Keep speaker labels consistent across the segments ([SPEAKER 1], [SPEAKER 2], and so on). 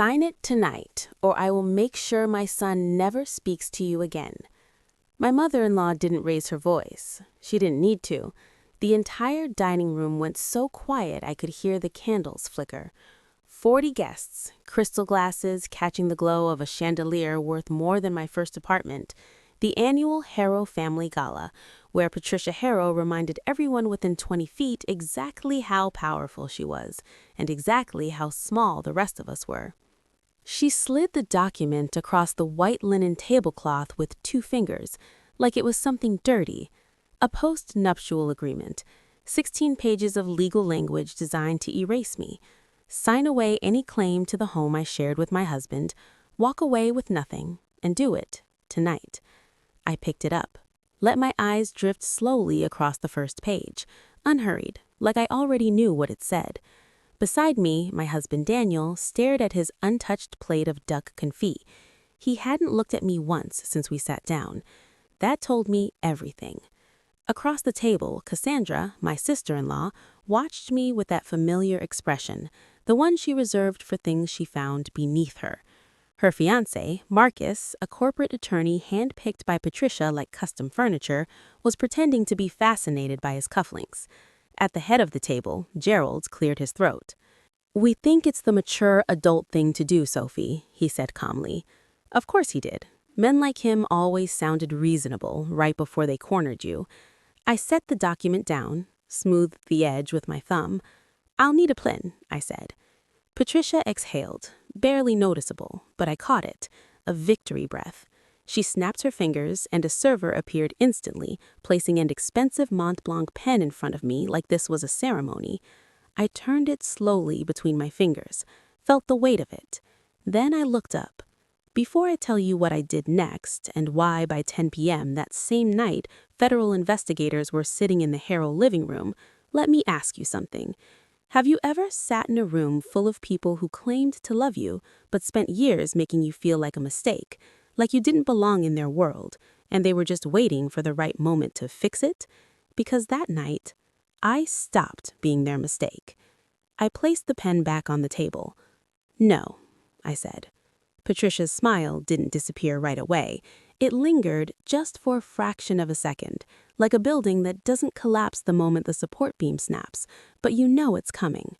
[SPEAKER 1] Sign it tonight, or I will make sure my son never speaks to you again. My mother-in-law didn't raise her voice. She didn't need to. The entire dining room went so quiet I could hear the candles flicker. 40 guests, crystal glasses catching the glow of a chandelier worth more than my first apartment. The annual Harrow Family Gala, where Patricia Harrow reminded everyone within 20 feet exactly how powerful she was, and exactly how small the rest of us were. She slid the document across the white linen tablecloth with 2 fingers, like it was something dirty. A post-nuptial agreement, 16 pages of legal language designed to erase me. Sign away any claim to the home I shared with my husband, walk away with nothing, and do it tonight. I picked it up, let my eyes drift slowly across the first page, unhurried, like I already knew what it said. Beside me, my husband Daniel stared at his untouched plate of duck confit. He hadn't looked at me once since we sat down. That told me everything. Across the table, Cassandra, my sister-in-law, watched me with that familiar expression, the one she reserved for things she found beneath her. Her fiancé, Marcus, a corporate attorney handpicked by Patricia like custom furniture, was pretending to be fascinated by his cufflinks. At the head of the table, Gerald cleared his throat. "We think it's the mature adult thing to do, Sophie," he said calmly. Of course he did. Men like him always sounded reasonable right before they cornered you. I set the document down, smoothed the edge with my thumb. "I'll need a pen," I said. Patricia exhaled, barely noticeable, but I caught it, a victory breath. She snapped her fingers, and a server appeared instantly, placing an expensive Mont Blanc pen in front of me like this was a ceremony. I turned it slowly between my fingers, felt the weight of it. Then I looked up. Before I tell you what I did next and why by 10 p.m. that same night federal investigators were sitting in the Harrow living room, let me ask you something. Have you ever sat in a room full of people who claimed to love you but spent years making you feel like a mistake, like you didn't belong in their world, and they were just waiting for the right moment to fix it? Because that night, I stopped being their mistake. I placed the pen back on the table. "No," I said. Patricia's smile didn't disappear right away. It lingered just for a fraction of a second, like a building that doesn't collapse the moment the support beam snaps, but you know it's coming.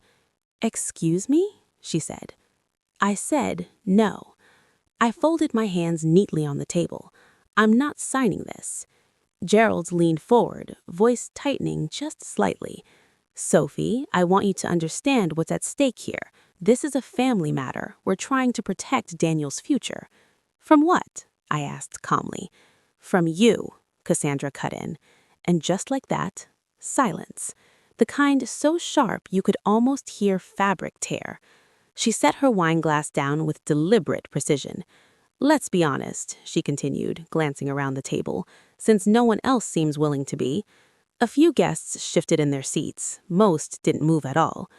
[SPEAKER 1] "Excuse me?" she said. I said no. I folded my hands neatly on the table. "I'm not signing this." Gerald leaned forward, voice tightening just slightly. "Sophie, I want you to understand what's at stake here. This is a family matter. We're trying to protect Daniel's future." "From what?" I asked calmly. "From you," Cassandra cut in. And just like that, silence. The kind so sharp you could almost hear fabric tear. She set her wineglass down with deliberate precision. "Let's be honest," she continued, glancing around the table, "since no one else seems willing to be." A few guests shifted in their seats. Most didn't move at all.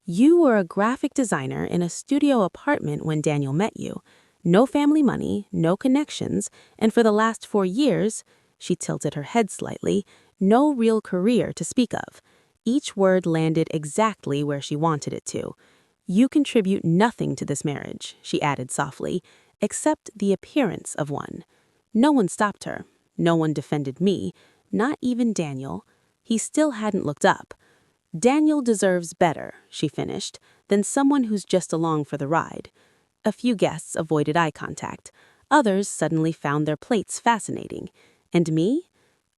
[SPEAKER 1] "You were a graphic designer in a studio apartment when Daniel met you. No family money, no connections, and for the last 4 years," she tilted her head slightly, "no real career to speak of." Each word landed exactly where she wanted it to. "You contribute nothing to this marriage," she added softly, "except the appearance of one." No one stopped her. No one defended me, not even Daniel. He still hadn't looked up. "Daniel deserves better," she finished, "than someone who's just along for the ride." A few guests avoided eye contact. Others suddenly found their plates fascinating. And me?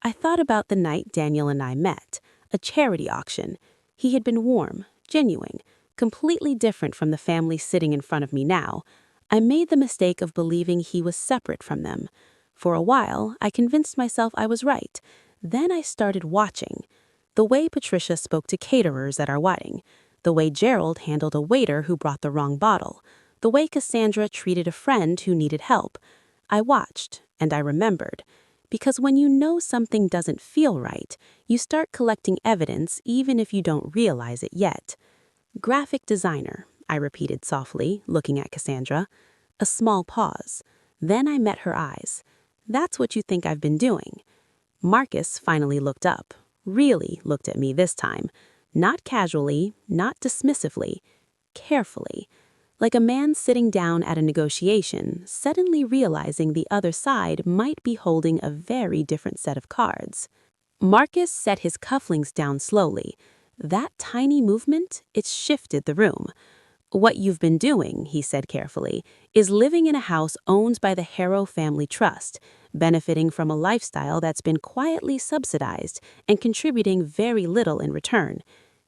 [SPEAKER 1] I thought about the night Daniel and I met, a charity auction. He had been warm, genuine, completely different from the family sitting in front of me now. I made the mistake of believing he was separate from them. For a while, I convinced myself I was right. Then I started watching. The way Patricia spoke to caterers at our wedding. The way Gerald handled a waiter who brought the wrong bottle. The way Cassandra treated a friend who needed help. I watched, and I remembered. Because when you know something doesn't feel right, you start collecting evidence even if you don't realize it yet. "Graphic designer," I repeated softly, looking at Cassandra. A small pause. Then I met her eyes. "That's what you think I've been doing." Marcus finally looked up, really looked at me this time. Not casually, not dismissively, carefully. like a man sitting down at a negotiation, suddenly realizing the other side might be holding a very different set of cards. Marcus set his cufflinks down slowly. That tiny movement, it shifted the room. "What you've been doing," he said carefully, "is living in a house owned by the Harrow Family Trust, benefiting from a lifestyle that's been quietly subsidized and contributing very little in return."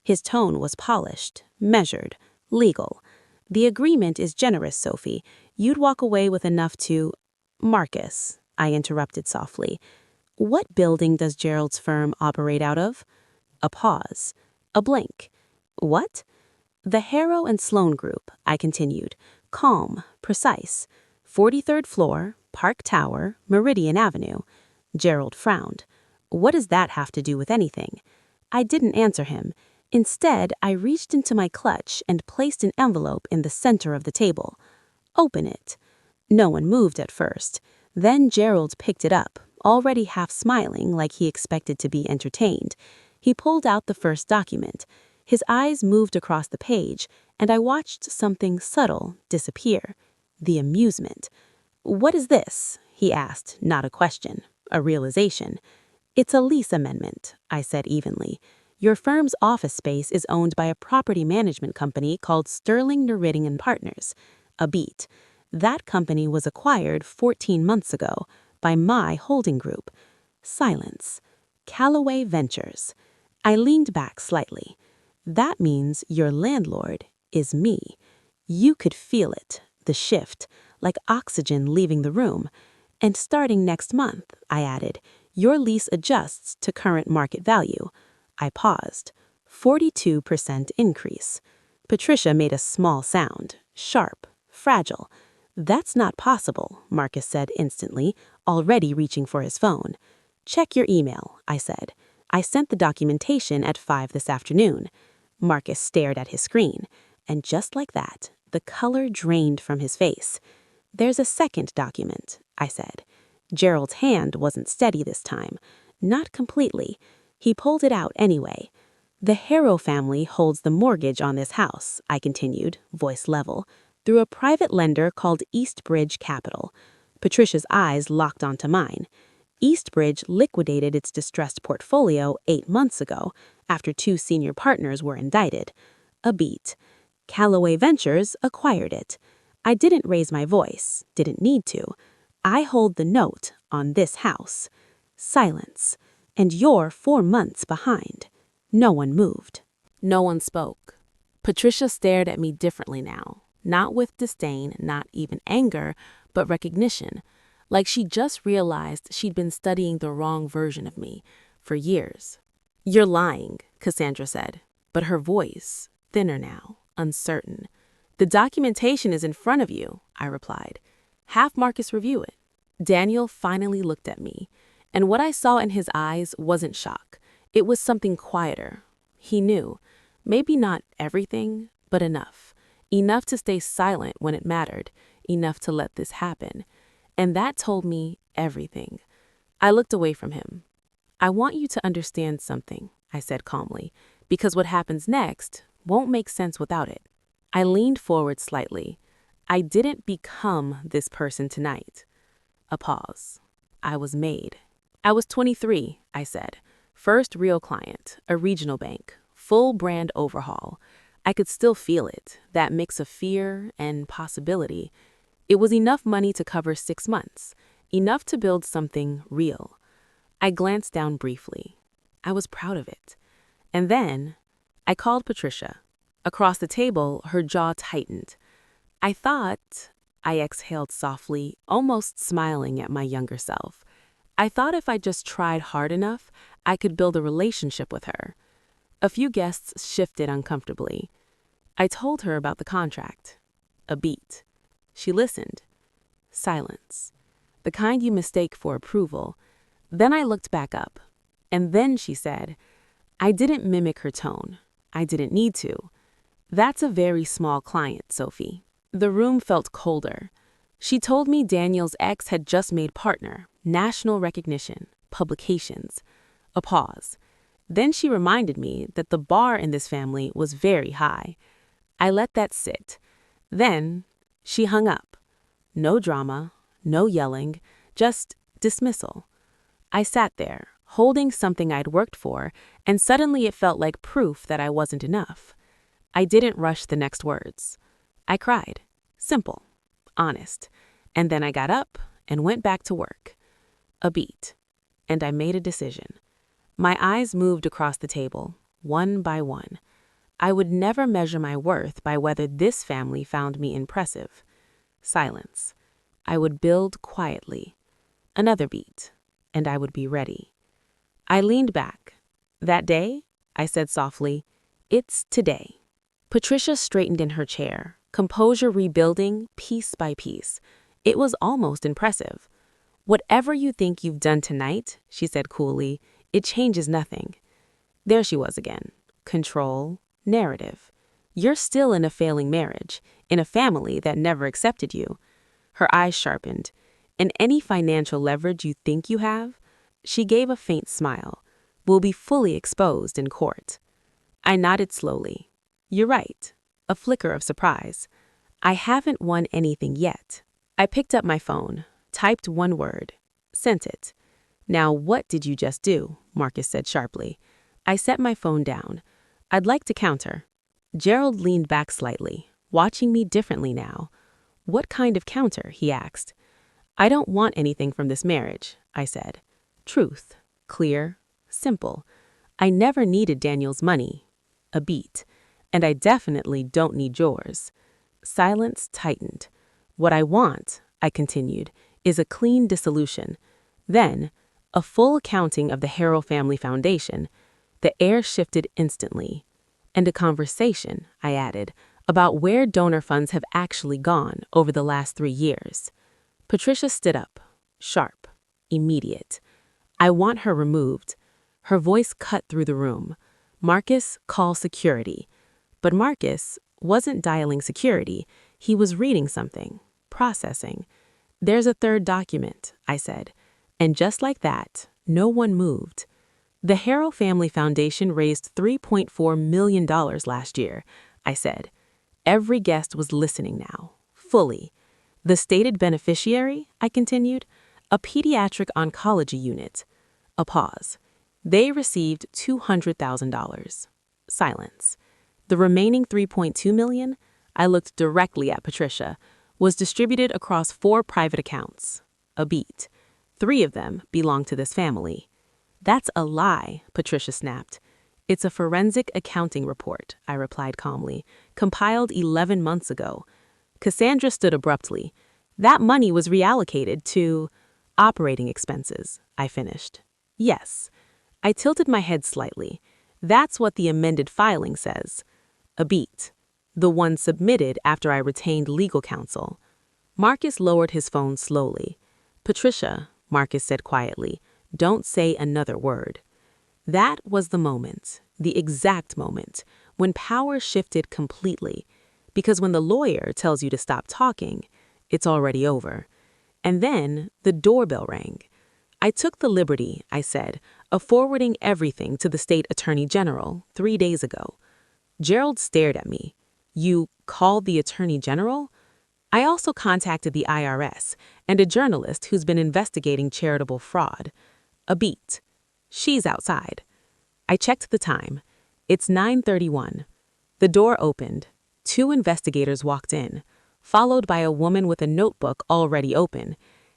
[SPEAKER 1] His tone was polished, measured, legal. "The agreement is generous, Sophie. You'd walk away with enough to—" "Marcus," I interrupted softly, "what building does Gerald's firm operate out of?" A pause. A blank. "What?" "The Harrow and Sloane Group," I continued, calm, precise. 43rd floor, Park Tower, Meridian Avenue. Gerald frowned. "What does that have to do with anything?" I didn't answer him. Instead, I reached into my clutch and placed an envelope in the center of the table. "Open it." No one moved at first. Then Gerald picked it up, already half smiling like he expected to be entertained. He pulled out the first document. His eyes moved across the page, and I watched something subtle disappear. The amusement. "What is this?" he asked, not a question, a realization. "It's a lease amendment," I said evenly. "Your firm's office space is owned by a property management company called Sterling Neriting and Partners, a beat. That company was acquired 14 months ago by my holding group." Silence. "Callaway Ventures." I leaned back slightly. "That means your landlord is me." You could feel it, the shift, like oxygen leaving the room. "And starting next month," I added, "your lease adjusts to current market value." I paused. 42% increase. Patricia made a small sound, sharp, fragile. "That's not possible," Marcus said instantly, already reaching for his phone. "Check your email," I said. "I sent the documentation at 5 this afternoon." Marcus stared at his screen, and just like that, the color drained from his face. "There's a second document," I said. Gerald's hand wasn't steady this time. Not completely. He pulled it out anyway. "The Harrow family holds the mortgage on this house," I continued, voice level, "through a private lender called Eastbridge Capital." Patricia's eyes locked onto mine. Eastbridge liquidated its distressed portfolio 8 months ago, after 2 senior partners were indicted. A beat. Callaway Ventures acquired it. I didn't raise my voice, didn't need to. "I hold the note on this house." Silence. "And you're 4 months behind." No one moved. No one spoke. Patricia stared at me differently now, not with disdain, not even anger, but recognition, like she just realized she'd been studying the wrong version of me for years. "You're lying," Cassandra said, but her voice, thinner now, uncertain. "The documentation is in front of you," I replied. "Have Marcus review it." Daniel finally looked at me, and what I saw in his eyes wasn't shock. It was something quieter. He knew, maybe not everything, but enough. Enough to stay silent when it mattered, enough to let this happen. And that told me everything. I looked away from him. "I want you to understand something," I said calmly, "because what happens next won't make sense without it." I leaned forward slightly. "I didn't become this person tonight." A pause. "I was made." "I was 23, I said. First real client, a regional bank, full brand overhaul. I could still feel it, that mix of fear and possibility. It was enough money to cover 6 months, enough to build something real." I glanced down briefly. I was proud of it. And then I called Patricia. Across the table, her jaw tightened. I exhaled softly, almost smiling at my younger self. I thought if I just tried hard enough, I could build a relationship with her. A few guests shifted uncomfortably. I told her about the contract. A beat. She listened. Silence. The kind you mistake for approval. Then I looked back up. And then she said, I didn't mimic her tone. I didn't need to. "That's a very small client, Sophie." The room felt colder. She told me Daniel's ex had just made partner, national recognition, publications. A pause. Then she reminded me that the bar in this family was very high. I let that sit. Then she hung up. No drama, no yelling, just dismissal. I sat there, holding something I'd worked for, and suddenly it felt like proof that I wasn't enough. I didn't rush the next words. I cried. Simple. Honest. And then I got up and went back to work. A beat. And I made a decision. My eyes moved across the table, one by one. I would never measure my worth by whether this family found me impressive. Silence. I would build quietly. Another beat, and I would be ready. I leaned back. That day, I said softly, "It's today." Patricia straightened in her chair, composure rebuilding piece by piece. It was almost impressive. "Whatever you think you've done tonight," she said coolly, "it changes nothing." There she was again. Control, narrative. You're still in a failing marriage, in a family that never accepted you. Her eyes sharpened. "And any financial leverage you think you have," she gave a faint smile, "will be fully exposed in court." I nodded slowly. "You're right." A flicker of surprise. "I haven't won anything yet." I picked up my phone, typed one word, sent it. "Now what did you just do?" Marcus said sharply. I set my phone down. "I'd like to counter." Gerald leaned back slightly, watching me differently now. "What kind of counter?" he asked. "I don't want anything from this marriage," I said. Truth. Clear. Simple. I never needed Daniel's money. A beat. And I definitely don't need yours. Silence tightened. "What I want," I continued, "is a clean dissolution. Then, a full accounting of the Harrell Family Foundation." The air shifted instantly. "And a conversation," I added, "about where donor funds have actually gone over the last 3 years. Patricia stood up. Sharp. Immediate. "I want her removed." Her voice cut through the room. "Marcus, call security." But Marcus wasn't dialing security. He was reading something. Processing. "There's a third document," I said. And just like that, no one moved. "The Harrell Family Foundation raised $3.4 million last year," I said. Every guest was listening now, fully. "The stated beneficiary," I continued, "a pediatric oncology unit." A pause. "They received $200,000. Silence. "The remaining $3.2 million," I looked directly at Patricia, "was distributed across 4 private accounts." A beat. 3 of them belong to this family." "That's a lie," Patricia snapped. "It's a forensic accounting report," I replied calmly, "compiled 11 months ago." Cassandra stood abruptly. "That money was reallocated to operating expenses," I finished. "Yes." I tilted my head slightly. "That's what the amended filing says." A beat. "The one submitted after I retained legal counsel." Marcus lowered his phone slowly. "Patricia," Marcus said quietly, "don't say another word." That was the moment, the exact moment, when power shifted completely. Because when the lawyer tells you to stop talking, it's already over. And then the doorbell rang. "I took the liberty," I said, "of forwarding everything to the state attorney general 3 days ago." Gerald stared at me. "You called the attorney general?" "I also contacted the IRS and a journalist who's been investigating charitable fraud." A beat. "She's outside." I checked the time. It's 9:31. The door opened. 2 investigators walked in, followed by a woman with a notebook already open.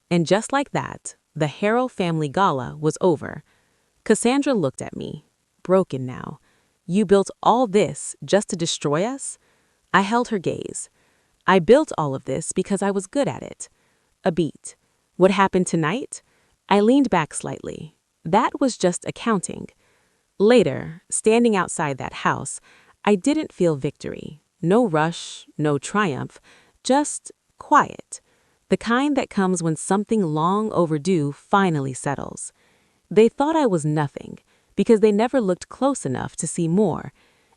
[SPEAKER 1] And just like that, the Harrell family gala was over. Cassandra looked at me, broken now. "You built all this just to destroy us?" I held her gaze. "I built all of this because I was good at it." A beat. "What happened tonight?" I leaned back slightly. "That was just accounting." Later, standing outside that house, I didn't feel victory. No rush, no triumph, just quiet. The kind that comes when something long overdue finally settles. They thought I was nothing because they never looked close enough to see more.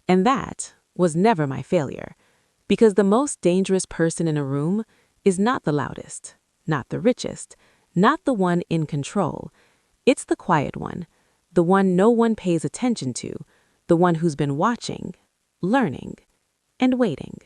[SPEAKER 1] And that was never my failure. Because the most dangerous person in a room is not the loudest, not the richest, not the one in control. It's the quiet one, the one no one pays attention to, the one who's been watching, learning, and waiting.